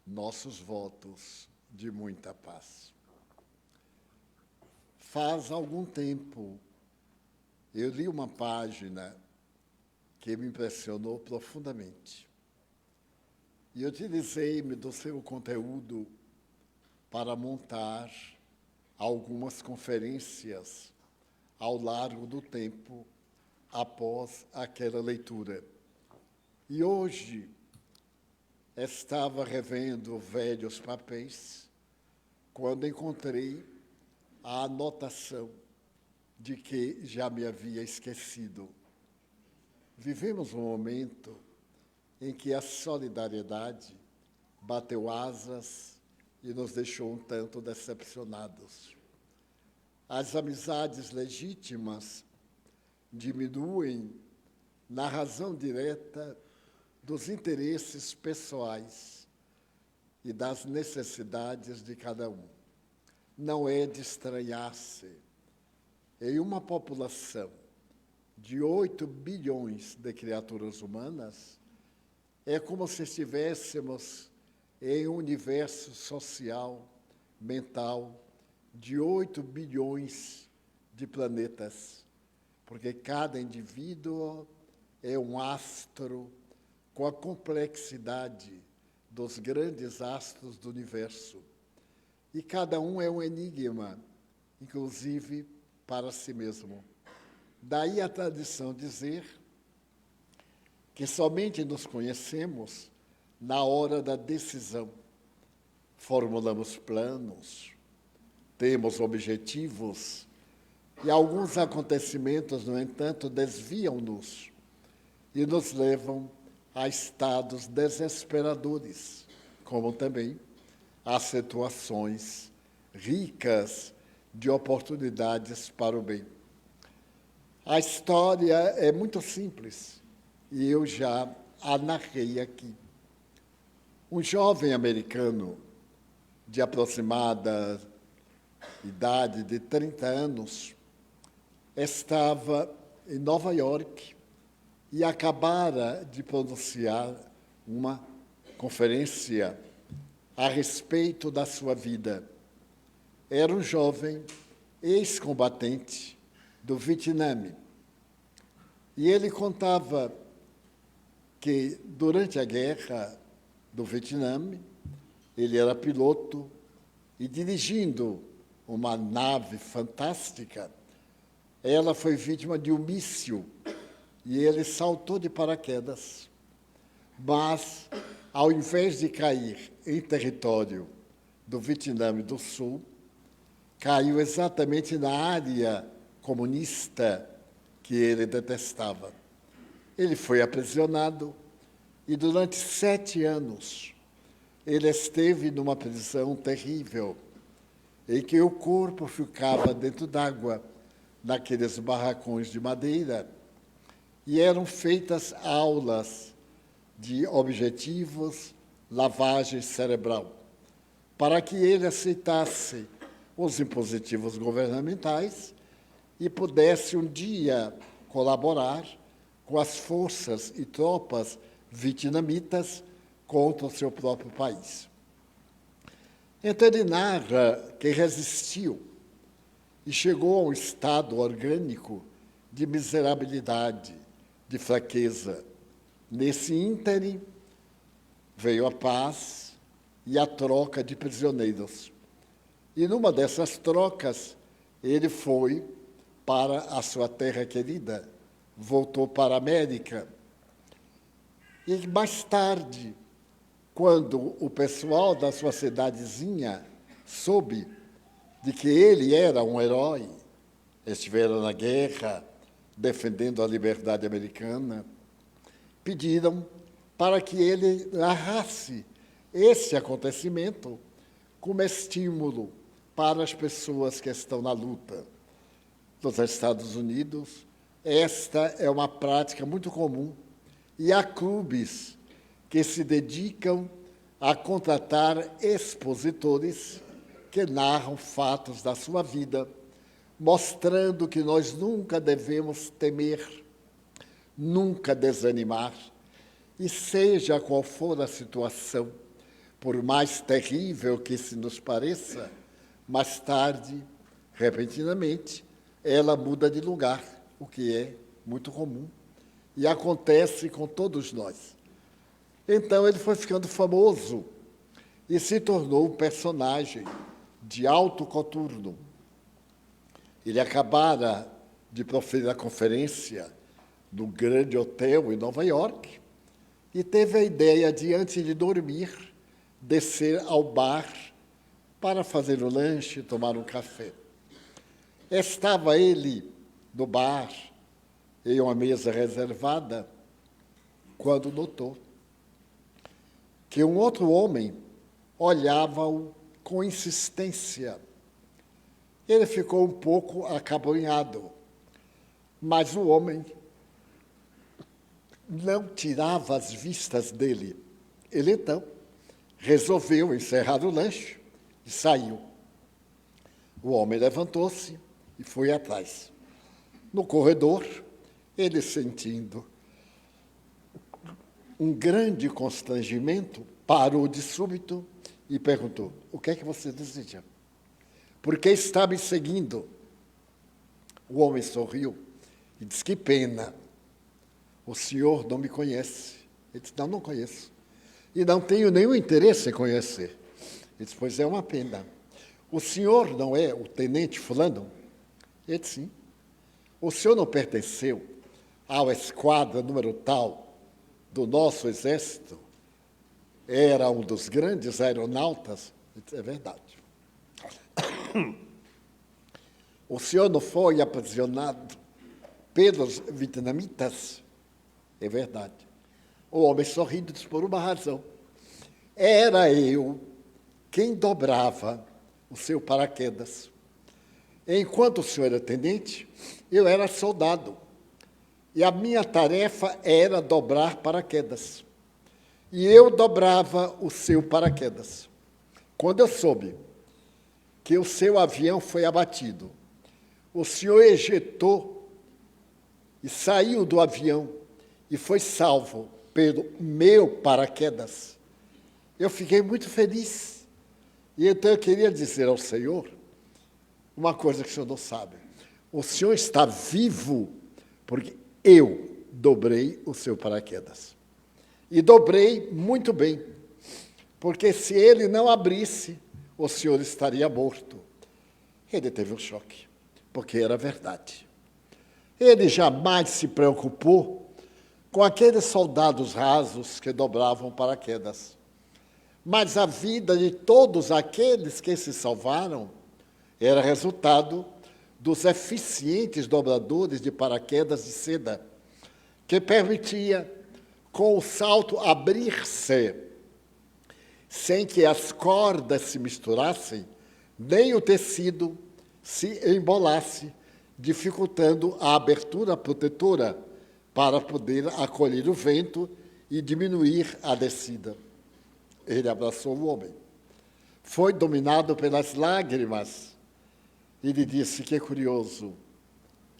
nossos votos de muita paz. Faz algum tempo, eu li uma página que me impressionou profundamente. E utilizei-me do seu conteúdo para montar algumas conferências ao largo do tempo após aquela leitura. E hoje estava revendo velhos papéis quando encontrei a anotação de que já me havia esquecido. Vivemos um momento em que a solidariedade bateu asas e nos deixou um tanto decepcionados. As amizades legítimas diminuem na razão direta dos interesses pessoais e das necessidades de cada um. Não é de estranhar-se. Em uma população de 8 bilhões de criaturas humanas, é como se estivéssemos em um universo social, mental, de 8 bilhões de planetas, porque cada indivíduo é um astro com a complexidade dos grandes astros do universo. E cada um é um enigma, inclusive para si mesmo. Daí a tradição dizer que somente nos conhecemos na hora da decisão. Formulamos planos, temos objetivos, e alguns acontecimentos, no entanto, desviam-nos e nos levam a estados desesperadores, como também a situações ricas de oportunidades para o bem. A história é muito simples e eu já a narrei aqui. Um jovem americano de aproximada idade de 30 anos estava em Nova York e acabara de pronunciar uma conferência a respeito da sua vida. Era um jovem ex-combatente do Vietnã. E ele contava que, durante a guerra do Vietnã, ele era piloto e, dirigindo uma nave fantástica, ela foi vítima de um míssil e ele saltou de paraquedas. Mas, ao invés de cair em território do Vietnã do Sul, caiu exatamente na área comunista que ele detestava. Ele foi aprisionado e, durante 7 anos, ele esteve numa prisão terrível, em que o corpo ficava dentro d'água, naqueles barracões de madeira, e eram feitas aulas de objetivos, lavagem cerebral, para que ele aceitasse os impositivos governamentais e pudesse um dia colaborar com as forças e tropas vietnamitas contra o seu próprio país. Então ele narra que resistiu e chegou a um estado orgânico de miserabilidade, de fraqueza. Nesse ínterim, veio a paz e a troca de prisioneiros. E numa dessas trocas, ele foi para a sua terra querida, voltou para a América. E mais tarde, quando o pessoal da sua cidadezinha soube de que ele era um herói, estivera na guerra, defendendo a liberdade americana, pediram para que ele narrasse esse acontecimento como estímulo para as pessoas que estão na luta. Nos Estados Unidos, esta é uma prática muito comum e há clubes que se dedicam a contratar expositores que narram fatos da sua vida, mostrando que nós nunca devemos temer, nunca desanimar, e seja qual for a situação, Por mais terrível que se nos pareça, mais tarde, repentinamente, ela muda de lugar, o que é muito comum e acontece com todos nós. Então ele foi ficando famoso e se tornou um personagem de alto coturno. Ele acabara de proferir a conferência no grande hotel em Nova York e teve a ideia de, antes de dormir, descer ao bar para fazer o lanche e tomar um café. Estava ele no bar, em uma mesa reservada, quando notou que um outro homem olhava-o com insistência. Ele ficou um pouco acabrunhado, mas o homem não tirava as vistas dele. Ele, então, resolveu encerrar o lanche e saiu. O homem levantou-se e foi atrás. No corredor, ele, sentindo um grande constrangimento, parou de súbito e perguntou: o que é que você deseja? Por que está me seguindo? O homem sorriu e disse: que pena, o senhor não me conhece. Ele disse: não conheço. E não tenho nenhum interesse em conhecer. Ele disse: pois é uma pena. O senhor não é o tenente fulano? Ele disse: sim. O senhor não pertenceu à esquadra número tal do nosso exército? Era um dos grandes aeronautas? Ele disse: é verdade. O senhor não foi aprisionado pelos vietnamitas? É verdade. O homem sorrindo disse: por uma razão. Era eu quem dobrava o seu paraquedas. Enquanto o senhor era tenente, eu era soldado. E a minha tarefa era dobrar paraquedas. E eu dobrava o seu paraquedas. Quando eu soube que o seu avião foi abatido, o senhor ejetou e saiu do avião e foi salvo pelo meu paraquedas, eu fiquei muito feliz. E então eu queria dizer ao senhor uma coisa que o senhor não sabe. O senhor está vivo porque eu dobrei o seu paraquedas. E dobrei muito bem, porque se ele não abrisse, o senhor estaria morto. Ele teve um choque, porque era verdade. Ele jamais se preocupou com aqueles soldados rasos que dobravam paraquedas. Mas a vida de todos aqueles que se salvaram era resultado dos eficientes dobradores de paraquedas de seda, que permitia, com o salto, abrir-se, sem que as cordas se misturassem, nem o tecido se embolasse, dificultando a abertura protetora para poder acolher o vento e diminuir a descida. Ele abraçou o homem. Foi dominado pelas lágrimas e lhe disse: que curioso,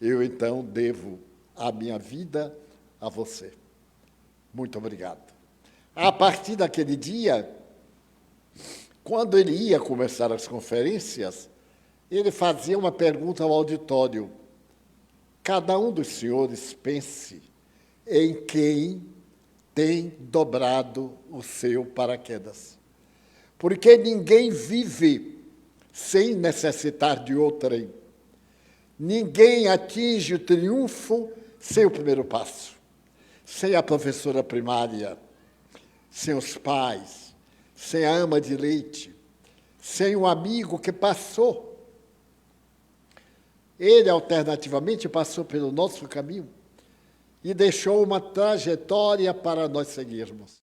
eu então devo a minha vida a você. Muito obrigado. A partir daquele dia, quando ele ia começar as conferências, ele fazia uma pergunta ao auditório: cada um dos senhores pense em quem tem dobrado o seu paraquedas. Porque ninguém vive sem necessitar de outrem. Ninguém atinge o triunfo sem o primeiro passo. Sem a professora primária, sem os pais, sem a ama de leite, sem um amigo que passou. Ele, alternativamente, passou pelo nosso caminho e deixou uma trajetória para nós seguirmos.